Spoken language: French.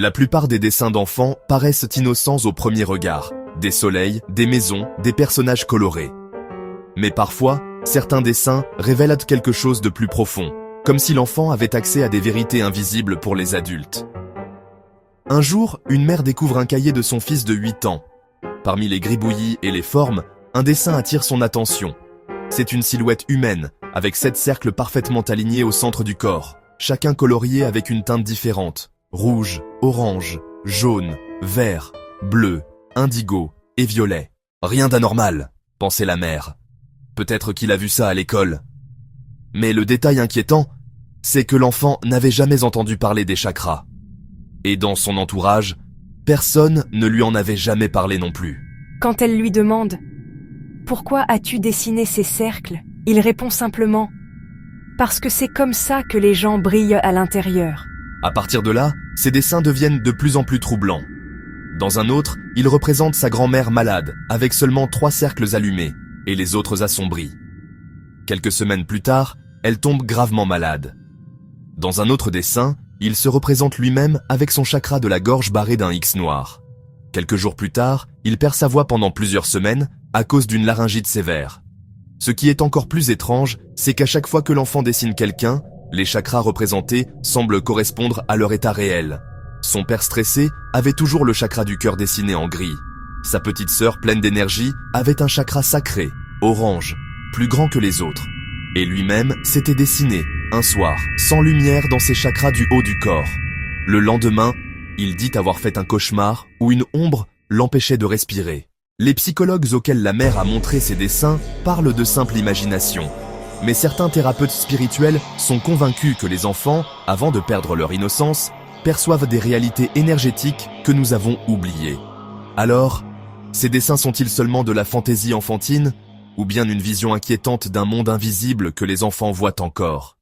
La plupart des dessins d'enfants paraissent innocents au premier regard. Des soleils, des maisons, des personnages colorés. Mais parfois, certains dessins révèlent quelque chose de plus profond, comme si l'enfant avait accès à des vérités invisibles pour les adultes. Un jour, une mère découvre un cahier de son fils de 8 ans. Parmi les gribouillis et les formes, un dessin attire son attention. C'est une silhouette humaine, avec 7 cercles parfaitement alignés au centre du corps, chacun colorié avec une teinte différente. Rouge, orange, jaune, vert, bleu, indigo et violet. Rien d'anormal, pensait la mère. Peut-être qu'il a vu ça à l'école. Mais le détail inquiétant, c'est que l'enfant n'avait jamais entendu parler des chakras. Et dans son entourage, personne ne lui en avait jamais parlé non plus. Quand elle lui demande « Pourquoi as-tu dessiné ces cercles ?» il répond simplement « Parce que c'est comme ça que les gens brillent à l'intérieur. » À partir de là, ses dessins deviennent de plus en plus troublants. Dans un autre, il représente sa grand-mère malade, avec seulement 3 cercles allumés, et les autres assombris. Quelques semaines plus tard, elle tombe gravement malade. Dans un autre dessin, il se représente lui-même avec son chakra de la gorge barré d'un X noir. Quelques jours plus tard, il perd sa voix pendant plusieurs semaines à cause d'une laryngite sévère. Ce qui est encore plus étrange, c'est qu'à chaque fois que l'enfant dessine quelqu'un, les chakras représentés semblent correspondre à leur état réel. Son père stressé avait toujours le chakra du cœur dessiné en gris. Sa petite sœur pleine d'énergie avait un chakra sacré, orange, plus grand que les autres. Et lui-même s'était dessiné, un soir, sans lumière dans ses chakras du haut du corps. Le lendemain, il dit avoir fait un cauchemar où une ombre l'empêchait de respirer. Les psychologues auxquels la mère a montré ses dessins parlent de simple imagination. Mais certains thérapeutes spirituels sont convaincus que les enfants, avant de perdre leur innocence, perçoivent des réalités énergétiques que nous avons oubliées. Alors, ces dessins sont-ils seulement de la fantaisie enfantine, ou bien une vision inquiétante d'un monde invisible que les enfants voient encore ?